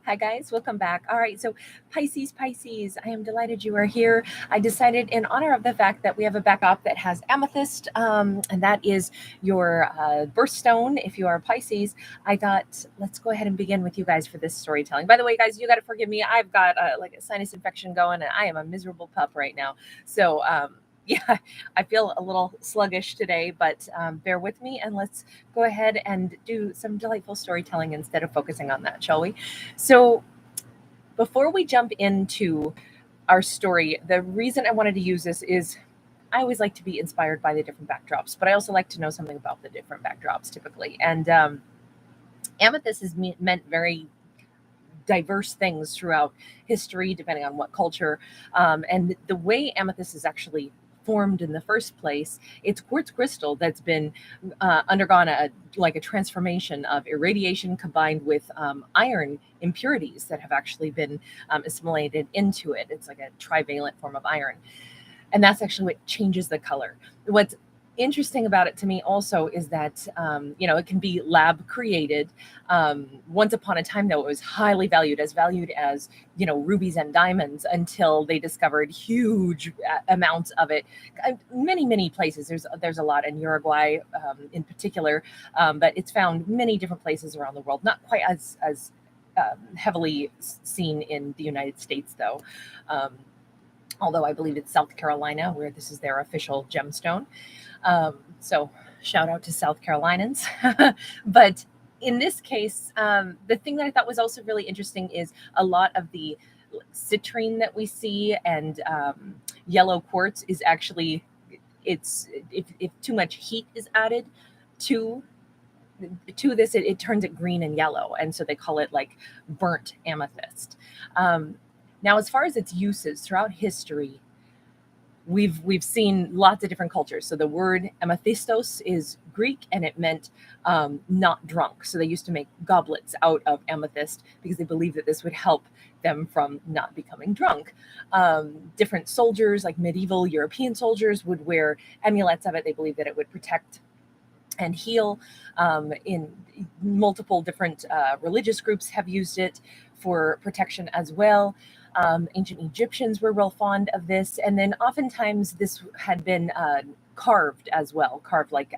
Hi guys, welcome back. All right, so Pisces, I am delighted you are here. I decided in honor of the fact that we have a backup that has Amethyst, and that is your birthstone if you are Pisces, I thought let's go ahead and begin with you guys for this storytelling. By the way, guys, you got to forgive me. I've got like a sinus infection going and I am a miserable pup right now. So yeah, I feel a little sluggish today, but bear with me and let's go ahead and do some delightful storytelling instead of focusing on that, shall we? So before we jump into our story, the reason I wanted to use this is I always like to be inspired by the different backdrops, but I also like to know something about the different backdrops typically. And Amethyst is meant very diverse things throughout history, depending on what culture. And the way amethyst is actually formed in the first place, it's quartz crystal that's been undergone a transformation of irradiation combined with iron impurities that have actually been assimilated into it. It's like a trivalent form of iron. And that's actually what changes the color. What's interesting about it to me also is that it can be lab created. Once upon a time, though, it was highly valued as rubies and diamonds until they discovered huge amounts of it. Many places. There's a lot in Uruguay in particular, but it's found many different places around the world. Not quite as heavily seen in the United States, though. Although I believe it's South Carolina where this is their official gemstone. So shout out to South Carolinians. But in this case, the thing that I thought was also really interesting is a lot of the citrine that we see and yellow quartz is actually, if too much heat is added to this, it turns it green and yellow. And so they call it like burnt amethyst. Now, as far as its uses throughout history, we've seen lots of different cultures. So the word amethystos is Greek and it meant not drunk. So they used to make goblets out of amethyst because they believed that this would help them from not becoming drunk. Different soldiers, like medieval European soldiers, would wear amulets of it. They believed that it would protect and heal. In multiple different religious groups have used it for protection as well. Ancient Egyptians were real fond of this. And then oftentimes this had been carved as well, carved like,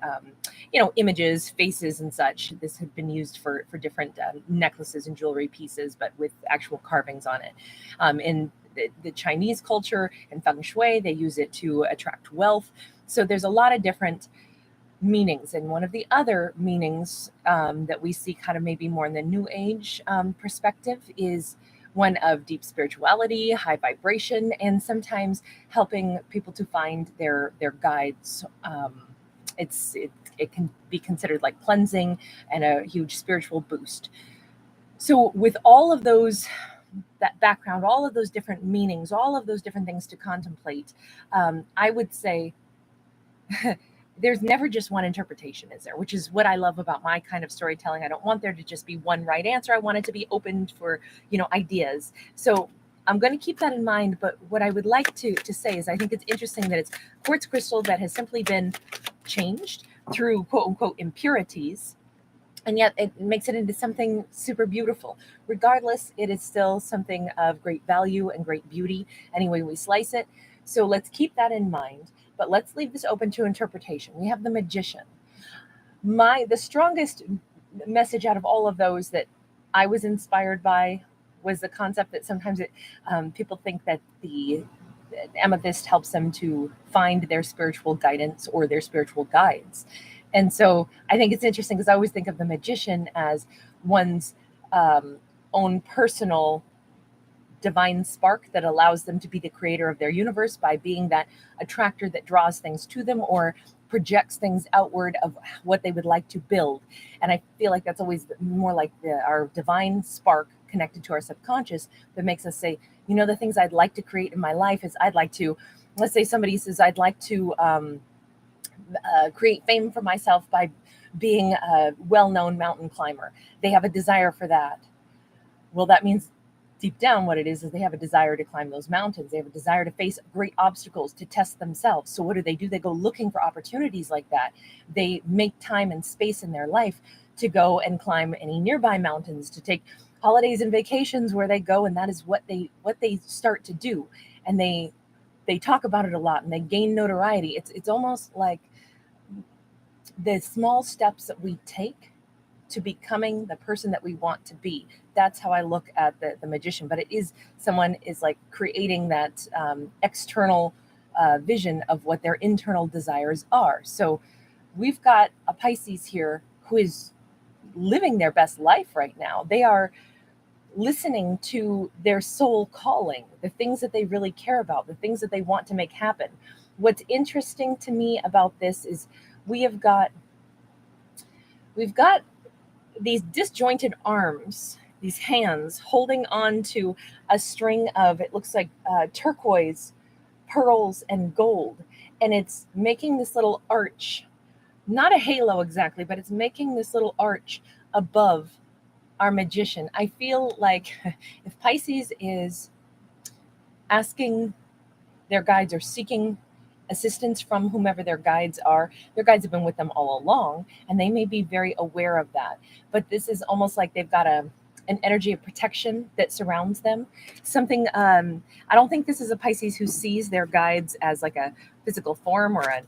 images, faces and such. This had been used for different necklaces and jewelry pieces, but with actual carvings on it. In the Chinese culture and feng shui, they use it to attract wealth. So there's a lot of different meanings. And one of the other meanings that we see kind of maybe more in the New Age perspective is one of deep spirituality, high vibration, and sometimes helping people to find their guides. It can be considered like cleansing and a huge spiritual boost. So with all of those, that background, all of those different meanings, all of those different things to contemplate, I would say there's never just one interpretation, is there? Which is what I love about my kind of storytelling. I don't want there to just be one right answer. I want it to be open for, ideas. So I'm going to keep that in mind. But what I would like to say is I think it's interesting that it's quartz crystal that has simply been changed through quote unquote impurities. And yet it makes it into something super beautiful. Regardless, it is still something of great value and great beauty any way we slice it. So let's keep that in mind. But let's leave this open to interpretation. We have the magician. The strongest message out of all of those that I was inspired by was the concept that sometimes people think that the amethyst helps them to find their spiritual guidance or their spiritual guides. And so I think it's interesting because I always think of the magician as one's own personal divine spark that allows them to be the creator of their universe by being that attractor that draws things to them or projects things outward of what they would like to build. And I feel like that's always more like our divine spark connected to our subconscious that makes us say, the things I'd like to create in my life is let's say somebody says, I'd like to create fame for myself by being a well-known mountain climber. They have a desire for that. Well, that means deep down what it is they have a desire to climb those mountains. They have a desire to face great obstacles, to test themselves. So what do? They go looking for opportunities like that. They make time and space in their life to go and climb any nearby mountains, to take holidays and vacations where they go, and that is what they start to do, and they talk about it a lot, and they gain notoriety. It's almost like the small steps that we take to becoming the person that we want to be. That's how I look at the magician. But it is, someone is like creating that external vision of what their internal desires are. So we've got a Pisces here who is living their best life right now. They are listening to their soul calling, the things that they really care about, the things that they want to make happen. What's interesting to me about this is we've got these disjointed arms, these hands holding on to a string of, it looks like turquoise, pearls, and gold. And it's making this little arch, not a halo exactly, but it's making this little arch above our magician. I feel like if Pisces is asking their guides or seeking assistance from whomever their guides are, their guides have been with them all along, and they may be very aware of that. But this is almost like they've got an energy of protection that surrounds them. Something, I don't think this is a Pisces who sees their guides as like a physical form or a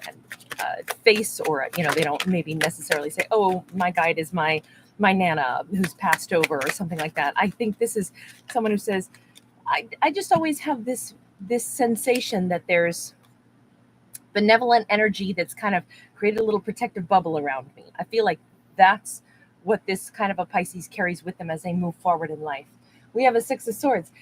face, or they don't maybe necessarily say, oh, my guide is my Nana who's passed over or something like that. I think this is someone who says, I just always have this sensation that there's benevolent energy that's kind of created a little protective bubble around me. I feel like that's what this kind of a Pisces carries with them as they move forward in life. We have a Six of Swords.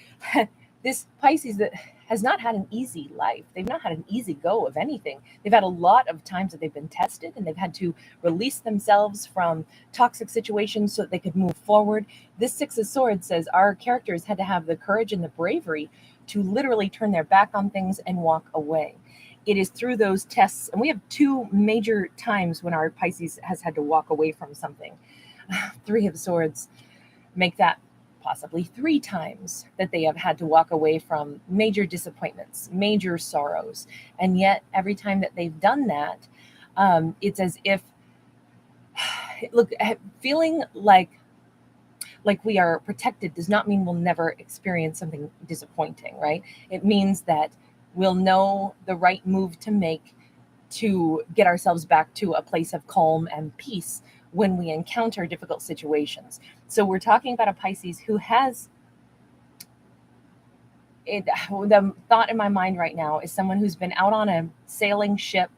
This Pisces that has not had an easy life. They've not had an easy go of anything. They've had a lot of times that they've been tested, and they've had to release themselves from toxic situations so that they could move forward. This Six of Swords says our characters had to have the courage and the bravery to literally turn their back on things and walk away. It is through those tests, and we have two major times when our Pisces has had to walk away from something. Three of Swords make that possibly three times that they have had to walk away from major disappointments, major sorrows. And yet every time that they've done that, it's as if, look, feeling like we are protected does not mean we'll never experience something disappointing, right? It means that we'll know the right move to make to get ourselves back to a place of calm and peace when we encounter difficult situations. So we're talking about a Pisces who has it. The thought in my mind right now is someone who's been out on a sailing ship,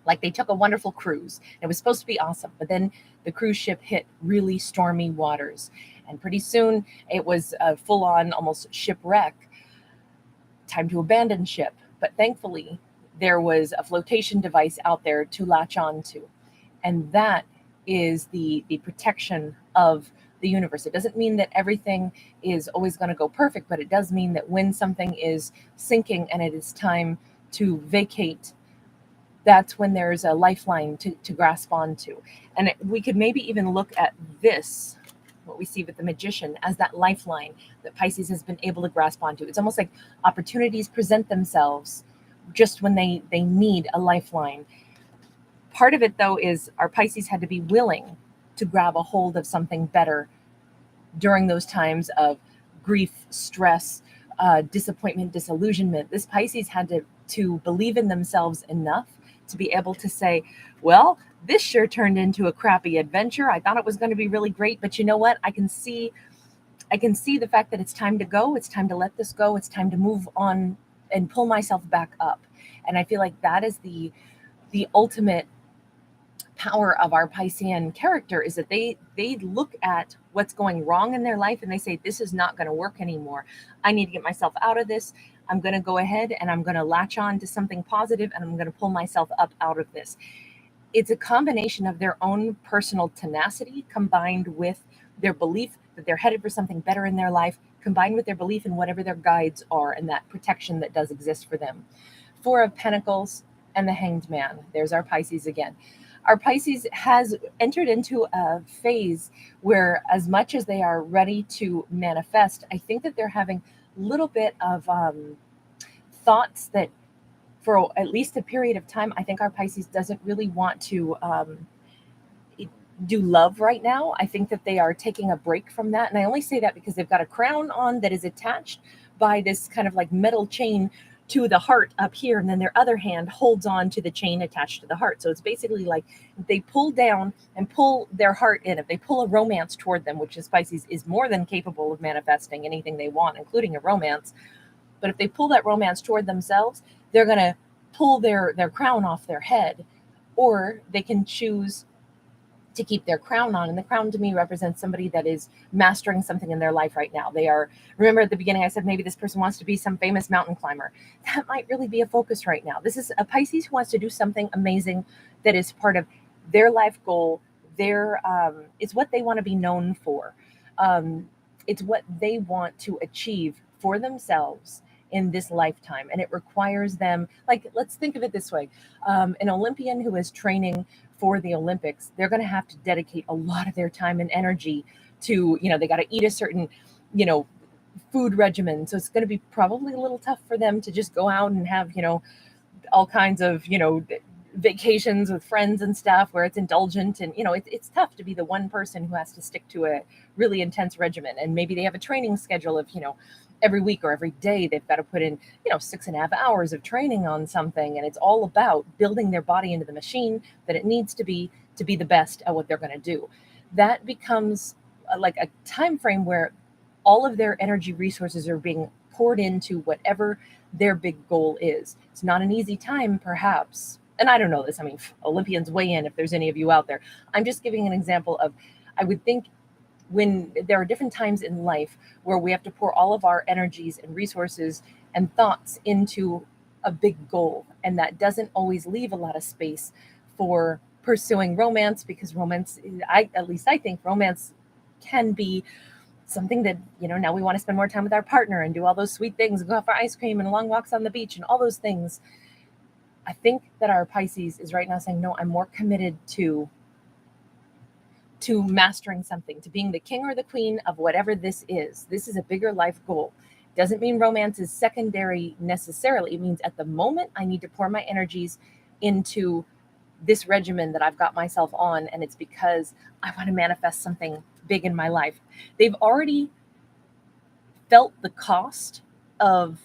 like they took a wonderful cruise. It was supposed to be awesome, but then the cruise ship hit really stormy waters, and pretty soon it was a full-on almost shipwreck. Time to abandon ship. But thankfully, there was a flotation device out there to latch on to. And that is the protection of the universe. It doesn't mean that everything is always going to go perfect, but it does mean that when something is sinking and it is time to vacate, that's when there's a lifeline to grasp onto. And we could maybe even look at this, what we see with the magician, as that lifeline that Pisces has been able to grasp onto. It's almost like opportunities present themselves just when they need a lifeline. Part of it, though, is our Pisces had to be willing to grab a hold of something better during those times of grief, stress, disappointment, disillusionment. This Pisces had to believe in themselves enough to be able to say, well, this sure turned into a crappy adventure. I thought it was going to be really great, but you know what? I can see the fact that it's time to go. It's time to let this go. It's time to move on and pull myself back up. And I feel like that is the ultimate power of our Piscean character, is that they look at what's going wrong in their life and they say, this is not going to work anymore. I need to get myself out of this. I'm going to go ahead and I'm going to latch on to something positive, and I'm going to pull myself up out of this. It's a combination of their own personal tenacity combined with their belief that they're headed for something better in their life, combined with their belief in whatever their guides are and that protection that does exist for them. Four of Pentacles and the Hanged Man. There's our Pisces again. Our Pisces has entered into a phase where, as much as they are ready to manifest, I think that they're having a little bit of thoughts that, for at least a period of time, I think our Pisces doesn't really want to do love right now. I think that they are taking a break from that. And I only say that because they've got a crown on that is attached by this kind of like metal chain to the heart up here. And then their other hand holds on to the chain attached to the heart. So it's basically like they pull down and pull their heart in. If they pull a romance toward them, which is Pisces is more than capable of manifesting anything they want, including a romance. But if they pull that romance toward themselves, they're going to pull their crown off their head, or they can choose to keep their crown on. And the crown to me represents somebody that is mastering something in their life right now. They are, remember at the beginning, I said, maybe this person wants to be some famous mountain climber. That might really be a focus right now. This is a Pisces who wants to do something amazing that is part of their life goal. It's what they want to be known for. It's what they want to achieve for themselves in this lifetime. And it requires them, like, let's think of it this way. An Olympian who is training for the Olympics, they're going to have to dedicate a lot of their time and energy to, they got to eat a certain, food regimen. So it's going to be probably a little tough for them to just go out and have, all kinds of, vacations with friends and stuff where it's indulgent. And, it's tough to be the one person who has to stick to a really intense regimen. And maybe they have a training schedule of, every week or every day they've got to put in 6.5 hours of training on something, and it's all about building their body into the machine that it needs to be the best at what they're going to do. That becomes like a time frame where all of their energy resources are being poured into whatever their big goal is. It's not an easy time, perhaps, and I don't know this, Olympians weigh in if there's any of you out there. I'm just giving an example of, I would think, when there are different times in life where we have to pour all of our energies and resources and thoughts into a big goal. And that doesn't always leave a lot of space for pursuing romance, because romance, at least I think romance can be something that, now we want to spend more time with our partner and do all those sweet things and go out for ice cream and long walks on the beach and all those things. I think that our Pisces is right now saying, no, I'm more committed to mastering something, to being the king or the queen of whatever this is. This is a bigger life goal. Doesn't mean romance is secondary necessarily. It means at the moment I need to pour my energies into this regimen that I've got myself on, and it's because I want to manifest something big in my life. They've already felt the cost of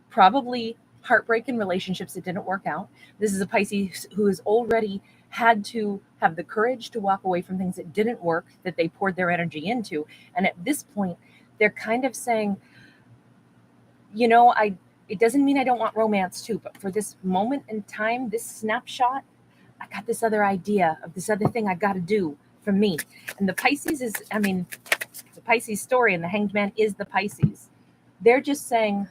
probably heartbreak in relationships that didn't work out. This is a Pisces who has already had to have the courage to walk away from things that didn't work, that they poured their energy into. And at this point, they're kind of saying, it doesn't mean I don't want romance too, but for this moment in time, this snapshot, I got this other idea of this other thing I got to do for me. And the Pisces is, the Pisces story, and the Hanged Man is the Pisces. They're just saying,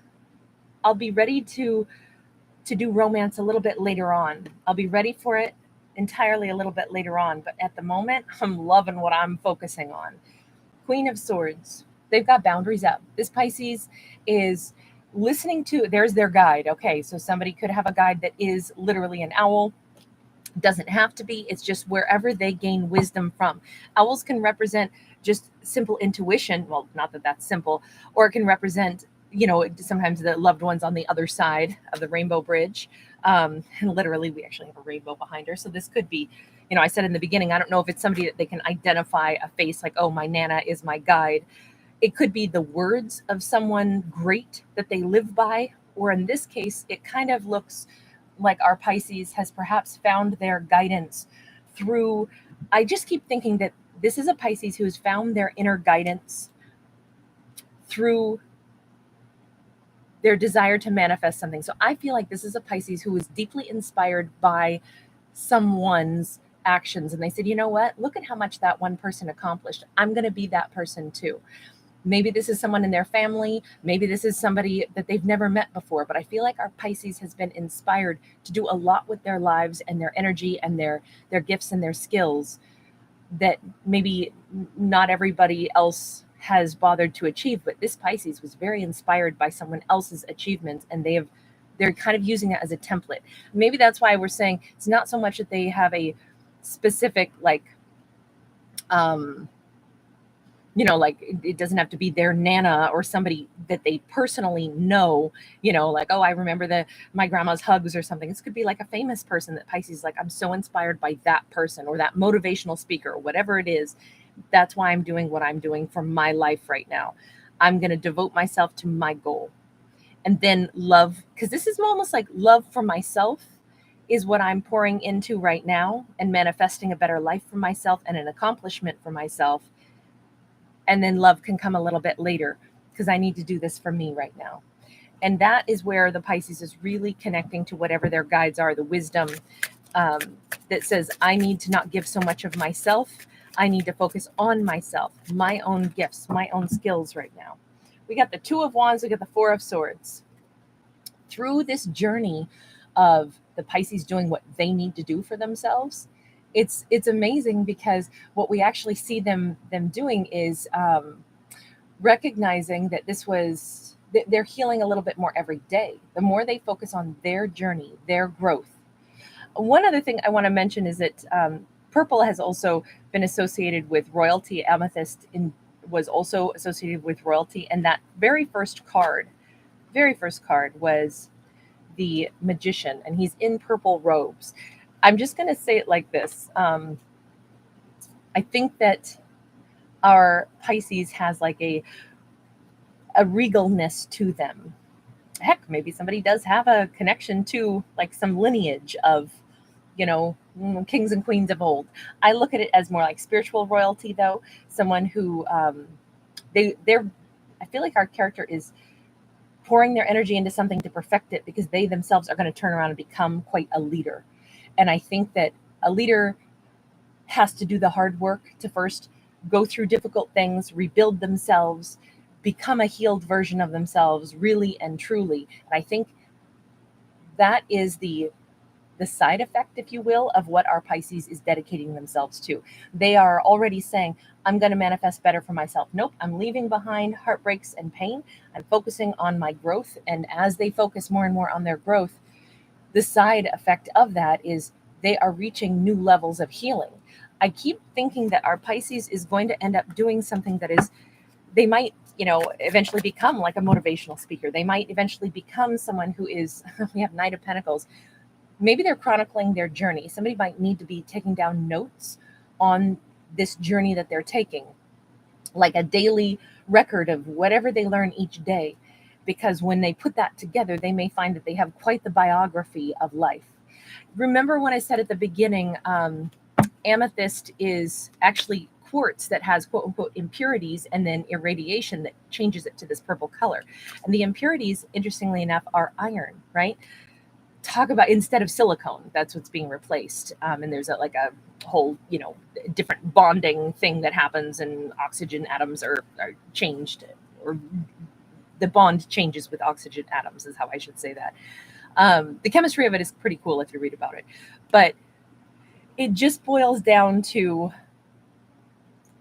I'll be ready to do romance a little bit later on. I'll be ready for it entirely a little bit later on, but at the moment I'm loving what I'm focusing on. Queen of Swords, they've got boundaries up. This Pisces is listening to, there's their guide. Okay, so somebody could have a guide that is literally an owl. Doesn't have to be. It's just wherever they gain wisdom from. Owls can represent just simple intuition. Well, not that that's simple. Or it can represent, sometimes the loved ones on the other side of the rainbow bridge. And literally, we actually have a rainbow behind her. So this could be, I said in the beginning, I don't know if it's somebody that they can identify a face like, oh, my Nana is my guide. It could be the words of someone great that they live by. Or in this case, it kind of looks like our Pisces has perhaps found their guidance through, I just keep thinking that this is a Pisces who has found their inner guidance through their desire to manifest something. So I feel like this is a Pisces who was deeply inspired by someone's actions. And they said, you know what? Look at how much that one person accomplished. I'm going to be that person too. Maybe this is someone in their family. Maybe this is somebody that they've never met before. But I feel like our Pisces has been inspired to do a lot with their lives and their energy and their gifts and their skills that maybe not everybody else has bothered to achieve. But this Pisces was very inspired by someone else's achievements, and they're kind of using it as a template. Maybe that's why we're saying it's not so much that they have a specific like it doesn't have to be their nana or somebody that they personally know, like, oh, I remember my grandma's hugs or something. This could be like a famous person that Pisces is like, I'm so inspired by that person or that motivational speaker, or whatever it is. That's why I'm doing what I'm doing for my life right now. I'm going to devote myself to my goal. And then love, because this is almost like love for myself is what I'm pouring into right now, and manifesting a better life for myself and an accomplishment for myself. And then love can come a little bit later, because I need to do this for me right now. And that is where the Pisces is really connecting to whatever their guides are, the wisdom that says, I need to not give so much of myself. I need to focus on myself, my own gifts, my own skills right now. We got the Two of Wands, we got the Four of Swords. Through this journey of the Pisces doing what they need to do for themselves, it's amazing, because what we actually see them doing is recognizing that they're healing a little bit more every day. The more they focus on their journey, their growth. One other thing I want to mention is that purple has also been associated with royalty. Amethyst was also associated with royalty, and that very first card was the Magician, and he's in purple robes. I'm just going to say it like this. I think that our Pisces has like a regalness to them. Heck, maybe somebody does have a connection to like some lineage of, kings and queens of old. I look at it as more like spiritual royalty, though. Someone who they're I feel like our character is pouring their energy into something to perfect it, because they themselves are going to turn around and become quite a leader. And I think that a leader has to do the hard work to first go through difficult things, rebuild themselves, become a healed version of themselves, really and truly. And I think that is the side effect, if you will, of what our Pisces is dedicating themselves to. They are already saying, I'm going to manifest better for myself. Nope, I'm leaving behind heartbreaks and pain. I'm focusing on my growth. And as they focus more and more on their growth, the side effect of that is they are reaching new levels of healing. I keep thinking that our Pisces is going to end up doing something that is, they might, eventually become like a motivational speaker. They might eventually become someone who is, we have Knight of Pentacles. Maybe they're chronicling their journey. Somebody might need to be taking down notes on this journey that they're taking, like a daily record of whatever they learn each day. Because when they put that together, they may find that they have quite the biography of life. Remember when I said at the beginning, amethyst is actually quartz that has quote unquote impurities and then irradiation that changes it to this purple color. And the impurities, interestingly enough, are iron, right? Talk about, instead of silicone, that's what's being replaced. And there's a whole, different bonding thing that happens, and oxygen atoms are changed, or the bond changes with oxygen atoms is how I should say that. The chemistry of it is pretty cool if you read about it. But it just boils down to,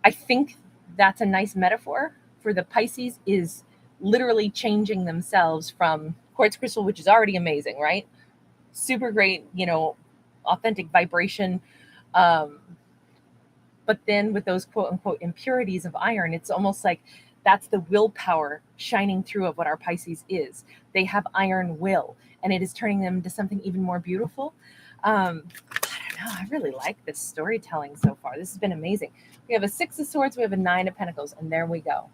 I think that's a nice metaphor for the Pisces is literally changing themselves from quartz crystal, which is already amazing, right? Super great, authentic vibration. But then with those quote unquote impurities of iron, it's almost like that's the willpower shining through of what our Pisces is. They have iron will, and it is turning them into something even more beautiful. I don't know. I really like this storytelling so far. This has been amazing. We have a Six of Swords, we have a Nine of Pentacles, and there we go.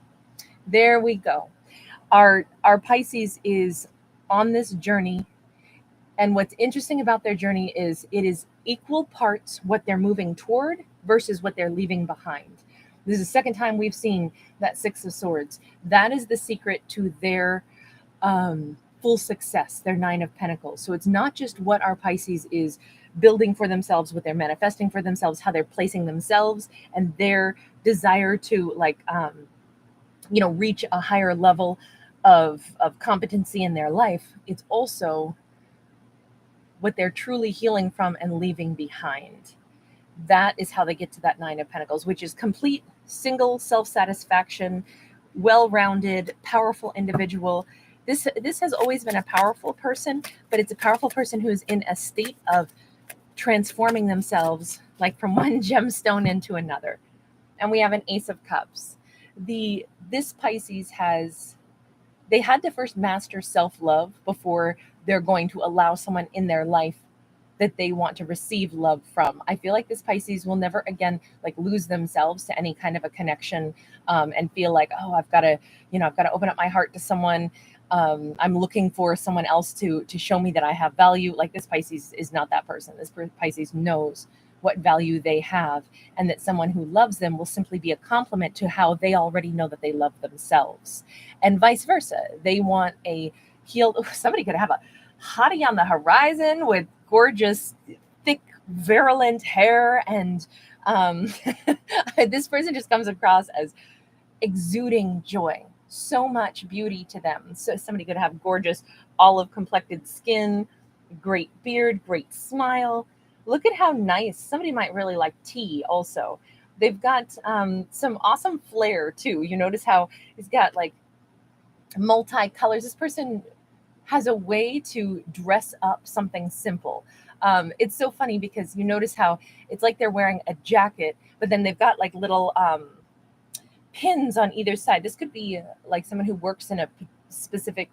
There we go. Our Pisces is on this journey. And what's interesting about their journey is it is equal parts what they're moving toward versus what they're leaving behind. This is the second time we've seen that Six of Swords. That is the secret to their full success, their Nine of Pentacles. So it's not just what our Pisces is building for themselves, what they're manifesting for themselves, how they're placing themselves, and their desire to reach a higher level of competency in their life. It's also what they're truly healing from and leaving behind. That is how they get to that Nine of Pentacles, which is complete, single self-satisfaction, well-rounded, powerful individual. This has always been a powerful person, but it's a powerful person who is in a state of transforming themselves, like from one gemstone into another. And we have an Ace of Cups. This Pisces they had to first master self-love before they're going to allow someone in their life that they want to receive love from. I feel like this Pisces will never again like lose themselves to any kind of a connection, and feel like, oh, I've got to open up my heart to someone. I'm looking for someone else to show me that I have value. Like, this Pisces is not that person. This Pisces knows what value they have, and that someone who loves them will simply be a complement to how they already know that they love themselves, and vice versa. They want a healed. Somebody could have a hottie on the horizon with gorgeous, thick, virulent hair, and this person just comes across as exuding joy, so much beauty to them. So somebody could have gorgeous olive complected skin, great beard, great smile. Look at how nice. Somebody might really like tea also. They've got some awesome flair too. You notice how it's got like multi-colors. This person has a way to dress up something simple. It's so funny because you notice how it's like they're wearing a jacket, but then they've got like little pins on either side. This could be like someone who works in a specific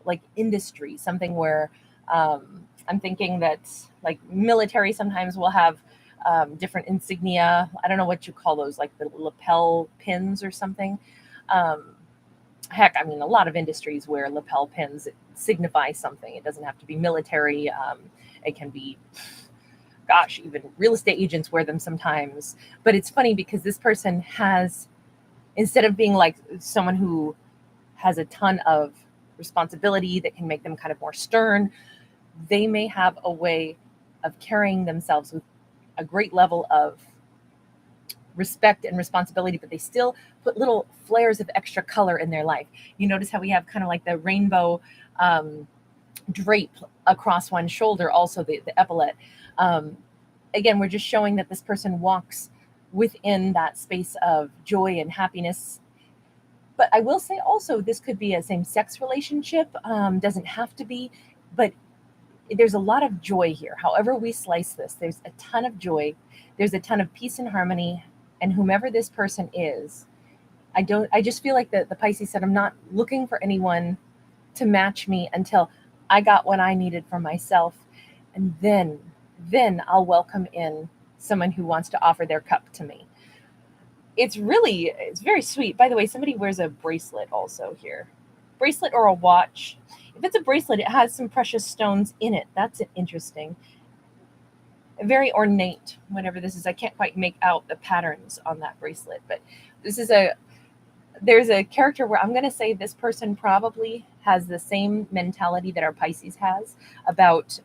like industry, something where I'm thinking that like military sometimes will have different insignia. I don't know what you call those, like the lapel pins or something. Heck, I mean, a lot of industries wear lapel pins that signify something. It doesn't have to be military. It can be, gosh, even real estate agents wear them sometimes. But it's funny because this person has, instead of being like someone who has a ton of responsibility that can make them kind of more stern, they may have a way of carrying themselves with a great level of respect and responsibility, but they still put little flares of extra color in their life. You notice how we have kind of like the rainbow drape across one shoulder, also the epaulette. Again, we're just showing that this person walks within that space of joy and happiness. But I will say also, this could be a same-sex relationship. Doesn't have to be, but there's a lot of joy here. However we slice this, there's a ton of joy. There's a ton of peace and harmony. And whomever this person is, I just feel like the Pisces said, I'm not looking for anyone to match me until I got what I needed for myself. And then I'll welcome in someone who wants to offer their cup to me. It's very sweet. By the way, somebody wears a bracelet also here. Bracelet or a watch. If it's a bracelet, it has some precious stones in it. That's interesting. Very ornate, whatever this is. I can't quite make out the patterns on that bracelet, but there's a character where I'm going to say this person probably has the same mentality that our Pisces has about,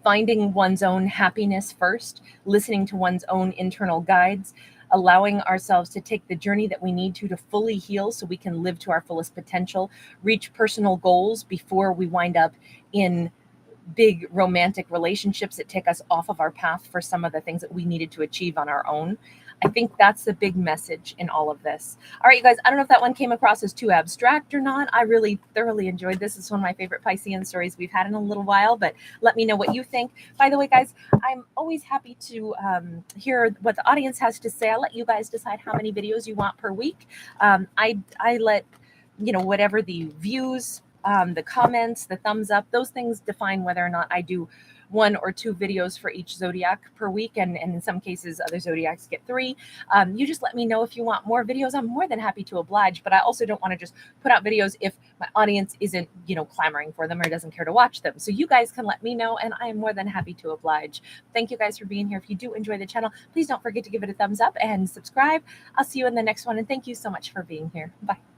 finding one's own happiness first, listening to one's own internal guides, allowing ourselves to take the journey that we need to fully heal so we can live to our fullest potential, reach personal goals before we wind up in big romantic relationships that take us off of our path for some of the things that we needed to achieve on our own. I think that's the big message in all of this. All right, you guys, I don't know if that one came across as too abstract or not. I really thoroughly enjoyed this. It's one of my favorite Piscean stories we've had in a little while, but let me know what you think. By the way, guys, I'm always happy to hear what the audience has to say. I'll let you guys decide how many videos you want per week. I let, whatever the views, the comments, the thumbs up, those things define whether or not I do 1 or 2 videos for each zodiac per week. And in some cases, other zodiacs get 3. You just let me know if you want more videos. I'm more than happy to oblige, but I also don't want to just put out videos if my audience isn't, clamoring for them or doesn't care to watch them. So you guys can let me know, and I am more than happy to oblige. Thank you guys for being here. If you do enjoy the channel, please don't forget to give it a thumbs up and subscribe. I'll see you in the next one. And thank you so much for being here. Bye.